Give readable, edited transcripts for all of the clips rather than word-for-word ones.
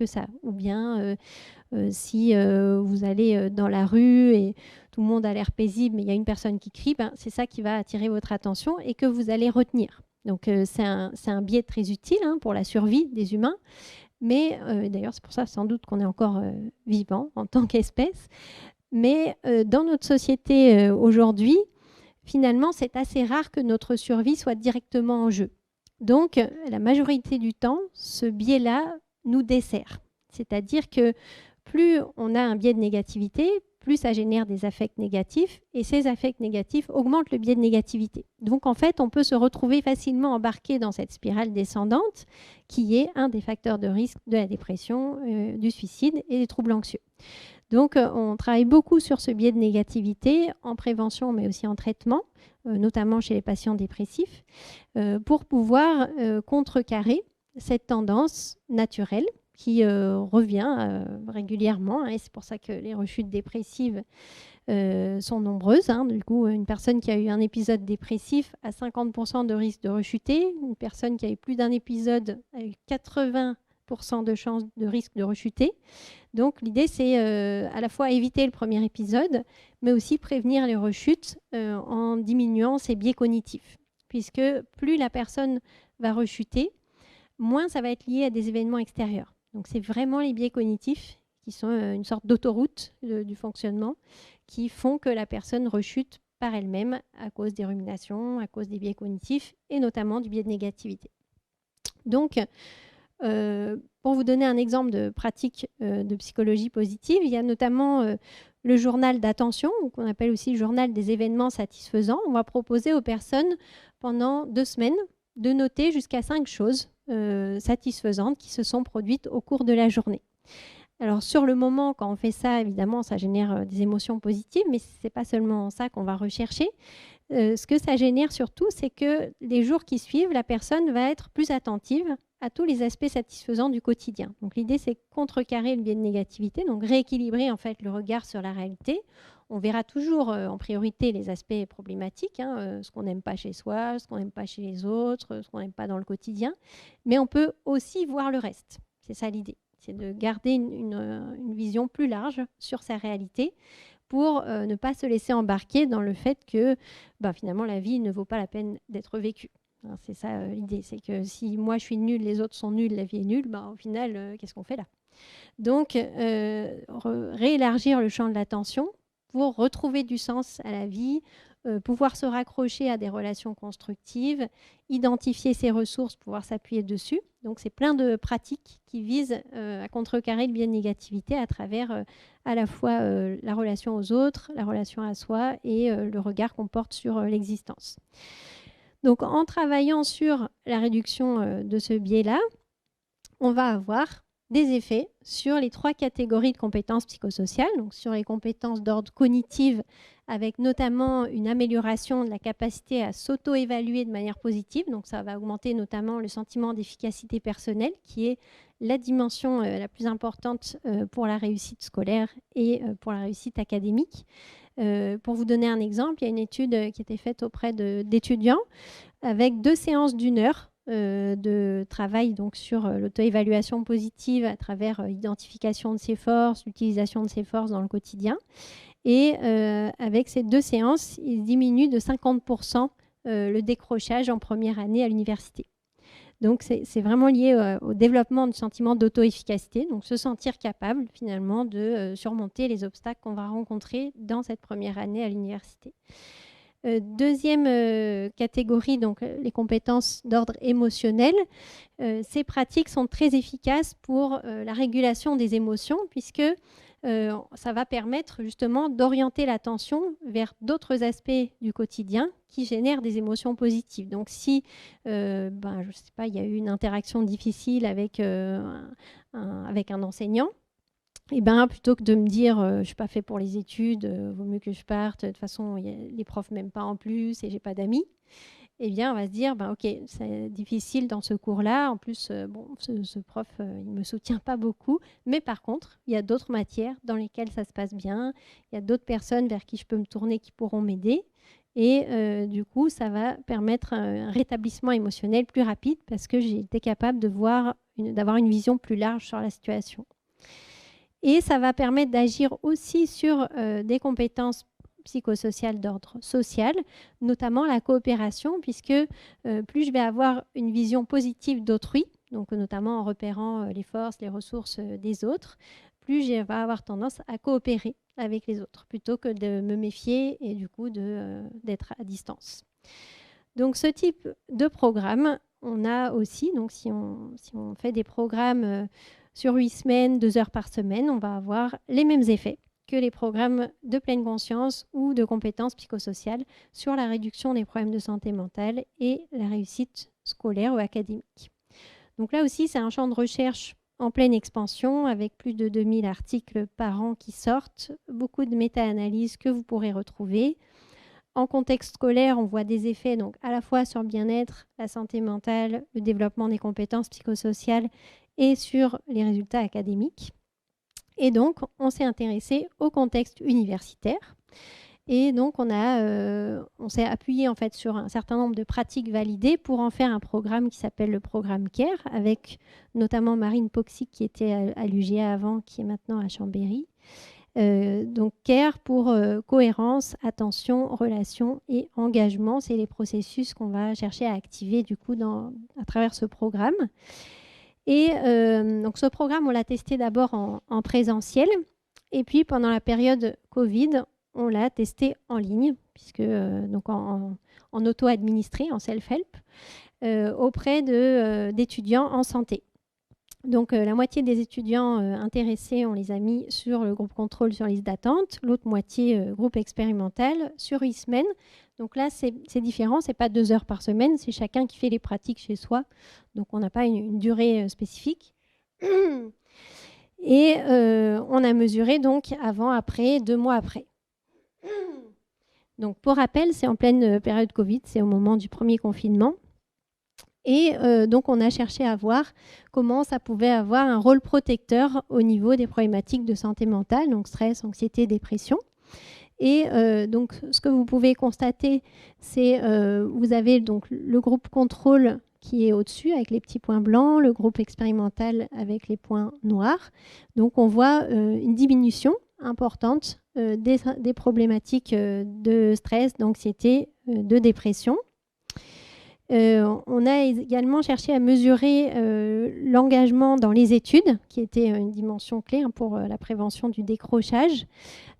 que ça. Ou bien si vous allez dans la rue et tout le monde a l'air paisible, mais il y a une personne qui crie, c'est ça qui va attirer votre attention et que vous allez retenir. Donc c'est un biais très utile pour la survie des humains. Mais d'ailleurs, c'est pour ça sans doute qu'on est encore vivant en tant qu'espèce. Mais dans notre société aujourd'hui, finalement, c'est assez rare que notre survie soit directement en jeu. Donc, la majorité du temps, ce biais-là nous dessert. C'est-à-dire que plus on a un biais de négativité, plus ça génère des affects négatifs, et ces affects négatifs augmentent le biais de négativité. Donc en fait, on peut se retrouver facilement embarqué dans cette spirale descendante, qui est un des facteurs de risque de la dépression, du suicide et des troubles anxieux. Donc on travaille beaucoup sur ce biais de négativité en prévention, mais aussi en traitement, notamment chez les patients dépressifs, pour pouvoir contrecarrer cette tendance naturelle qui revient régulièrement, et c'est pour ça que les rechutes dépressives sont nombreuses. Du coup, une personne qui a eu un épisode dépressif a 50% de risque de rechuter. Une personne qui a eu plus d'un épisode a eu 80% de chance de risque de rechuter. Donc l'idée, c'est à la fois éviter le premier épisode, mais aussi prévenir les rechutes en diminuant ses biais cognitifs. Puisque plus la personne va rechuter, moins ça va être lié à des événements extérieurs. Donc c'est vraiment les biais cognitifs qui sont une sorte d'autoroute du fonctionnement qui font que la personne rechute par elle-même à cause des ruminations, à cause des biais cognitifs et notamment du biais de négativité. Donc, pour vous donner un exemple de pratique de psychologie positive, il y a notamment le journal d'attention, qu'on appelle aussi le journal des événements satisfaisants. On va proposer aux personnes pendant 2 semaines de noter jusqu'à 5 choses satisfaisantes qui se sont produites au cours de la journée. Alors sur le moment, quand on fait ça, évidemment, ça génère des émotions positives, mais ce n'est pas seulement ça qu'on va rechercher. Ce que ça génère surtout, c'est que les jours qui suivent, la personne va être plus attentive à tous les aspects satisfaisants du quotidien. Donc l'idée, c'est contrecarrer le biais de négativité, donc rééquilibrer en fait le regard sur la réalité. On verra toujours en priorité les aspects problématiques, ce qu'on n'aime pas chez soi, ce qu'on n'aime pas chez les autres, ce qu'on n'aime pas dans le quotidien, mais on peut aussi voir le reste. C'est ça l'idée, c'est de garder une vision plus large sur sa réalité pour ne pas se laisser embarquer dans le fait que finalement la vie ne vaut pas la peine d'être vécue. C'est ça l'idée, c'est que si moi je suis nulle, les autres sont nuls, la vie est nulle, au final, qu'est-ce qu'on fait là? Donc, réélargir le champ de l'attention pour retrouver du sens à la vie, pouvoir se raccrocher à des relations constructives, identifier ses ressources, pouvoir s'appuyer dessus. Donc, c'est plein de pratiques qui visent à contrecarrer le biais de négativité à travers à la fois la relation aux autres, la relation à soi et le regard qu'on porte sur l'existence. Donc, en travaillant sur la réduction de ce biais-là, on va avoir des effets sur les 3 catégories de compétences psychosociales, donc sur les compétences d'ordre cognitif, avec notamment une amélioration de la capacité à s'auto-évaluer de manière positive. Donc ça va augmenter notamment le sentiment d'efficacité personnelle, qui est la dimension la plus importante pour la réussite scolaire et pour la réussite académique. Pour vous donner un exemple, il y a une étude qui a été faite auprès d'étudiants avec 2 séances d'1 heure de travail donc sur l'auto-évaluation positive à travers l'identification de ses forces, l'utilisation de ses forces dans le quotidien. Et avec ces 2 séances, il diminue de 50% le décrochage en première année à l'université. Donc c'est vraiment lié au développement du sentiment d'auto-efficacité, donc se sentir capable finalement de surmonter les obstacles qu'on va rencontrer dans cette première année à l'université. Deuxième catégorie, donc les compétences d'ordre émotionnel. Ces pratiques sont très efficaces pour la régulation des émotions puisque ça va permettre justement d'orienter l'attention vers d'autres aspects du quotidien qui génèrent des émotions positives. Donc si, je ne sais pas, il y a eu une interaction difficile avec un enseignant, et plutôt que de me dire je ne suis pas fait pour les études, vaut mieux que je parte, de toute façon les profs m'aiment pas en plus et j'ai pas d'amis, on va se dire ok, c'est difficile dans ce cours-là, en plus ce prof il me soutient pas beaucoup, mais par contre il y a d'autres matières dans lesquelles ça se passe bien, il y a d'autres personnes vers qui je peux me tourner qui pourront m'aider, Et du coup, ça va permettre un rétablissement émotionnel plus rapide parce que j'ai été capable d'avoir une vision plus large sur la situation. Et ça va permettre d'agir aussi sur des compétences psychosociales d'ordre social, notamment la coopération, puisque plus je vais avoir une vision positive d'autrui, donc notamment en repérant les forces, les ressources des autres, plus je vais avoir tendance à coopérer avec les autres, plutôt que de me méfier et du coup d'être à distance. Donc ce type de programme, on a aussi, donc si on fait des programmes sur 8 semaines, 2 heures par semaine, on va avoir les mêmes effets que les programmes de pleine conscience ou de compétences psychosociales sur la réduction des problèmes de santé mentale et la réussite scolaire ou académique. Donc là aussi, c'est un champ de recherche en pleine expansion avec plus de 2000 articles par an qui sortent, beaucoup de méta-analyses que vous pourrez retrouver. En contexte scolaire, on voit des effets donc à la fois sur le bien-être, la santé mentale, le développement des compétences psychosociales et sur les résultats académiques. Et donc, on s'est intéressé au contexte universitaire. Et donc, on s'est appuyé en fait sur un certain nombre de pratiques validées pour en faire un programme qui s'appelle le programme CARE, avec notamment Marine Poxic qui était à l'UGA avant, qui est maintenant à Chambéry. Donc CARE pour cohérence, attention, relation et engagement. C'est les processus qu'on va chercher à activer du coup à travers ce programme. Et donc ce programme, on l'a testé d'abord en présentiel. Et puis pendant la période Covid, on l'a testé en ligne, puisque donc en auto-administré, en self-help, auprès d'étudiants en santé. Donc la moitié des étudiants intéressés, on les a mis sur le groupe contrôle sur liste d'attente, l'autre moitié groupe expérimental sur 8 semaines. Donc là, c'est différent, ce n'est pas 2 heures par semaine, c'est chacun qui fait les pratiques chez soi. Donc on n'a pas une durée spécifique. Et on a mesuré donc avant, après, 2 mois après. Donc pour rappel, c'est en pleine période Covid, c'est au moment du premier confinement. Et donc, on a cherché à voir comment ça pouvait avoir un rôle protecteur au niveau des problématiques de santé mentale, donc stress, anxiété, dépression. Et donc, ce que vous pouvez constater, c'est vous avez donc le groupe contrôle qui est au-dessus avec les petits points blancs, le groupe expérimental avec les points noirs. Donc, on voit une diminution importante des problématiques de stress, d'anxiété, de dépression. On a également cherché à mesurer l'engagement dans les études, qui était une dimension clé pour la prévention du décrochage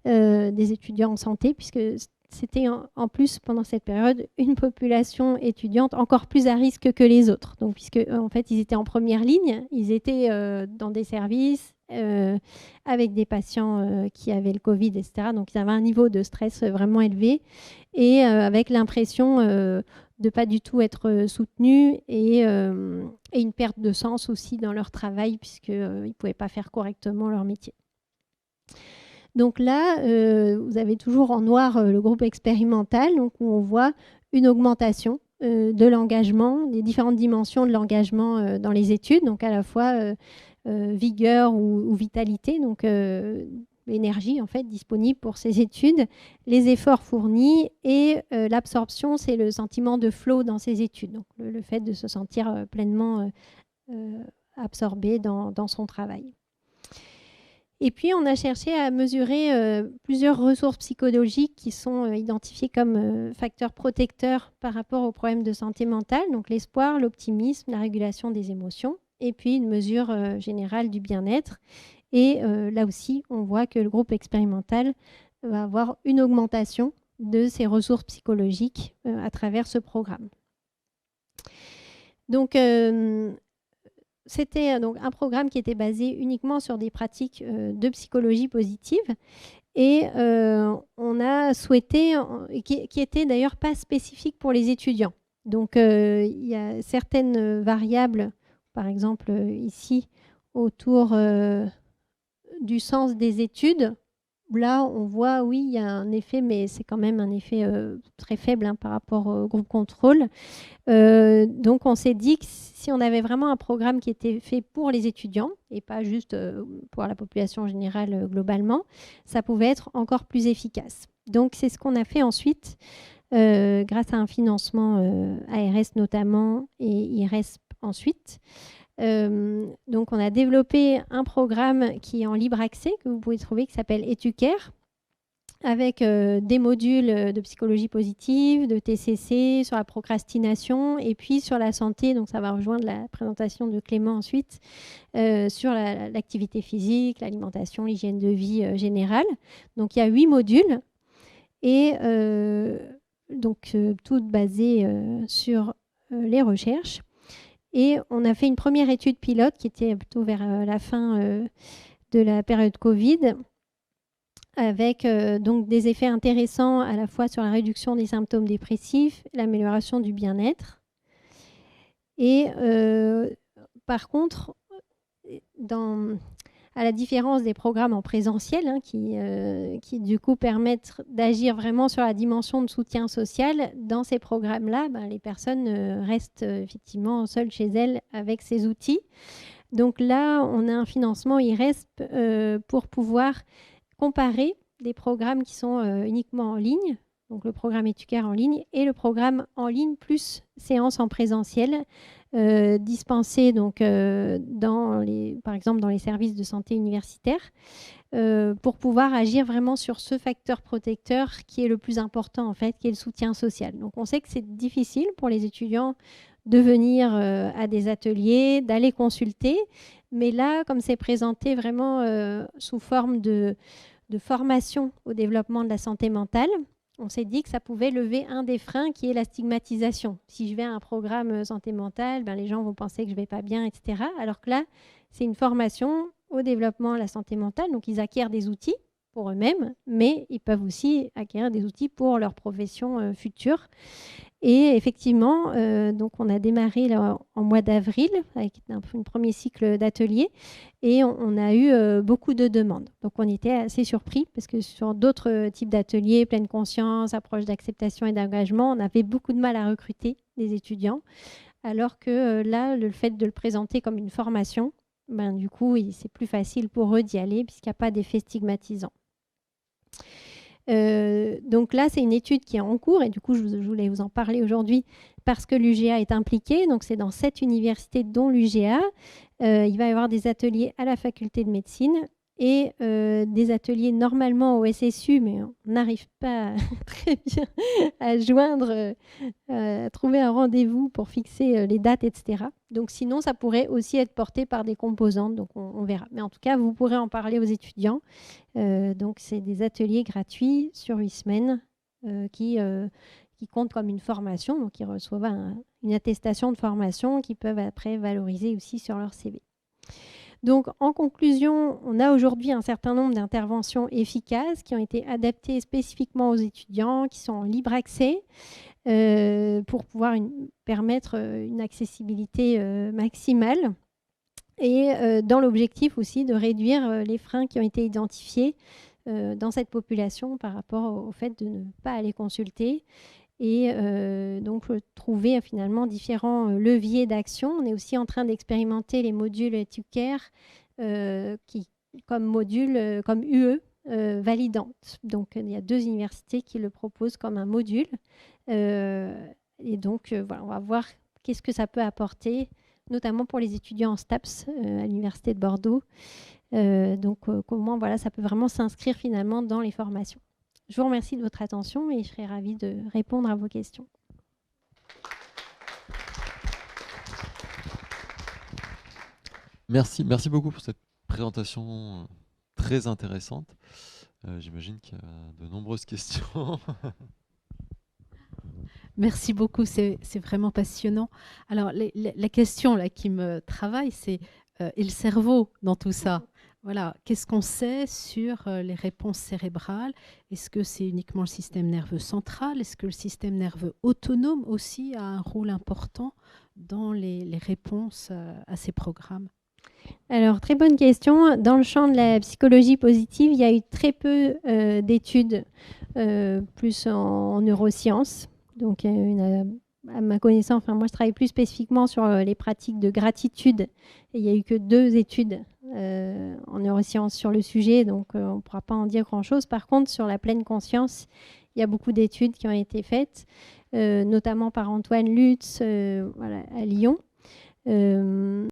des étudiants en santé, puisque c'était en plus, pendant cette période, une population étudiante encore plus à risque que les autres. Donc, puisque en fait, ils étaient en première ligne, ils étaient dans des services avec des patients qui avaient le Covid, etc. Donc, ils avaient un niveau de stress vraiment élevé et avec l'impression de ne pas du tout être soutenus et une perte de sens aussi dans leur travail, puisqu'ils ne pouvaient pas faire correctement leur métier. Donc là, vous avez toujours en noir le groupe expérimental, donc où on voit une augmentation de l'engagement, des différentes dimensions de l'engagement dans les études, donc à la fois vigueur ou vitalité, donc l'énergie en fait disponible pour ces études, les efforts fournis et l'absorption, c'est le sentiment de flow dans ces études, donc le fait de se sentir pleinement absorbé dans son travail. Et puis, on a cherché à mesurer plusieurs ressources psychologiques qui sont identifiées comme facteurs protecteurs par rapport aux problèmes de santé mentale, donc l'espoir, l'optimisme, la régulation des émotions, et puis une mesure générale du bien-être. Et là aussi, on voit que le groupe expérimental va avoir une augmentation de ces ressources psychologiques à travers ce programme. Donc, c'était donc un programme qui était basé uniquement sur des pratiques de psychologie positive et on a souhaité, qui était d'ailleurs pas spécifique pour les étudiants. Donc il y a certaines variables, par exemple ici, autour du sens des études. Là, on voit, oui, il y a un effet, mais c'est quand même un effet très faible par rapport au groupe contrôle. Donc, on s'est dit que si on avait vraiment un programme qui était fait pour les étudiants et pas juste pour la population générale globalement, ça pouvait être encore plus efficace. Donc, c'est ce qu'on a fait ensuite grâce à un financement ARS notamment et IRESP ensuite. Donc on a développé un programme qui est en libre accès, que vous pouvez trouver, qui s'appelle EduCare, avec des modules de psychologie positive, de TCC, sur la procrastination, et puis sur la santé, donc ça va rejoindre la présentation de Clément ensuite, sur l'activité physique, l'alimentation, l'hygiène de vie générale. Donc il y a 8 modules, et donc toutes basées sur les recherches. Et on a fait une première étude pilote qui était plutôt vers la fin de la période Covid, avec donc des effets intéressants à la fois sur la réduction des symptômes dépressifs, l'amélioration du bien-être. Et par contre, à la différence des programmes en présentiel, qui du coup permettent d'agir vraiment sur la dimension de soutien social, dans ces programmes-là, les personnes restent effectivement seules chez elles avec ces outils. Donc là, on a un financement IRESP pour pouvoir comparer des programmes qui sont uniquement en ligne, donc le programme EduCare en ligne et le programme en ligne plus séance en présentiel, dispensé donc, par exemple dans les services de santé universitaires, pour pouvoir agir vraiment sur ce facteur protecteur qui est le plus important en fait, qui est le soutien social. Donc on sait que c'est difficile pour les étudiants de venir à des ateliers, d'aller consulter, mais là, comme c'est présenté vraiment sous forme de formation au développement de la santé mentale, on s'est dit que ça pouvait lever un des freins qui est la stigmatisation. Si je vais à un programme santé mentale, les gens vont penser que je ne vais pas bien, etc. Alors que là, c'est une formation au développement de la santé mentale. Donc, ils acquièrent des outils pour eux-mêmes, mais ils peuvent aussi acquérir des outils pour leur profession future. Et effectivement, donc on a démarré là, en mois d'avril avec un premier cycle d'ateliers et on a eu beaucoup de demandes. Donc on était assez surpris parce que sur d'autres types d'ateliers, pleine conscience, approche d'acceptation et d'engagement, on avait beaucoup de mal à recruter des étudiants. Alors que là, le fait de le présenter comme une formation, du coup, c'est plus facile pour eux d'y aller puisqu'il n'y a pas d'effet stigmatisant. Donc là, c'est une étude qui est en cours et du coup, je voulais vous en parler aujourd'hui parce que l'UGA est impliquée. Donc, c'est dans 7 universités, dont l'UGA. Il va y avoir des ateliers à la faculté de médecine et des ateliers normalement au SSU, mais on n'arrive pas très bien à joindre, à trouver un rendez-vous pour fixer les dates, etc. Donc sinon, ça pourrait aussi être porté par des composantes, donc on verra. Mais en tout cas, vous pourrez en parler aux étudiants. Donc c'est des ateliers gratuits sur 8 semaines qui comptent comme une formation, donc ils reçoivent une attestation de formation qu'ils peuvent après valoriser aussi sur leur CV. Donc, en conclusion, on a aujourd'hui un certain nombre d'interventions efficaces qui ont été adaptées spécifiquement aux étudiants, qui sont en libre accès pour pouvoir permettre une accessibilité maximale et dans l'objectif aussi de réduire les freins qui ont été identifiés dans cette population par rapport au fait de ne pas aller consulter. Et donc, trouver finalement différents leviers d'action. On est aussi en train d'expérimenter les modules EduCare comme module, comme UE validante. Donc, il y a 2 universités qui le proposent comme un module. Et donc, voilà, on va voir qu'est-ce que ça peut apporter, notamment pour les étudiants en STAPS à l'Université de Bordeaux. Donc, comment ça peut vraiment s'inscrire finalement dans les formations. Je vous remercie de votre attention et je serai ravie de répondre à vos questions. Merci beaucoup pour cette présentation très intéressante. J'imagine qu'il y a de nombreuses questions. Merci beaucoup, c'est vraiment passionnant. Alors, la question là, qui me travaille, c'est et le cerveau dans tout ça. Voilà, qu'est-ce qu'on sait sur les réponses cérébrales? Est-ce que c'est uniquement le système nerveux central? Est-ce que le système nerveux autonome aussi a un rôle important dans les réponses à ces programmes? Alors, très bonne question. Dans le champ de la psychologie positive, il y a eu très peu d'études plus en neurosciences. Donc, à ma connaissance, moi je travaille plus spécifiquement sur les pratiques de gratitude. Et il n'y a eu que 2 études en neurosciences sur le sujet, donc on ne pourra pas en dire grand-chose. Par contre, sur la pleine conscience, Il y a beaucoup d'études qui ont été faites, notamment par Antoine Lutz à Lyon.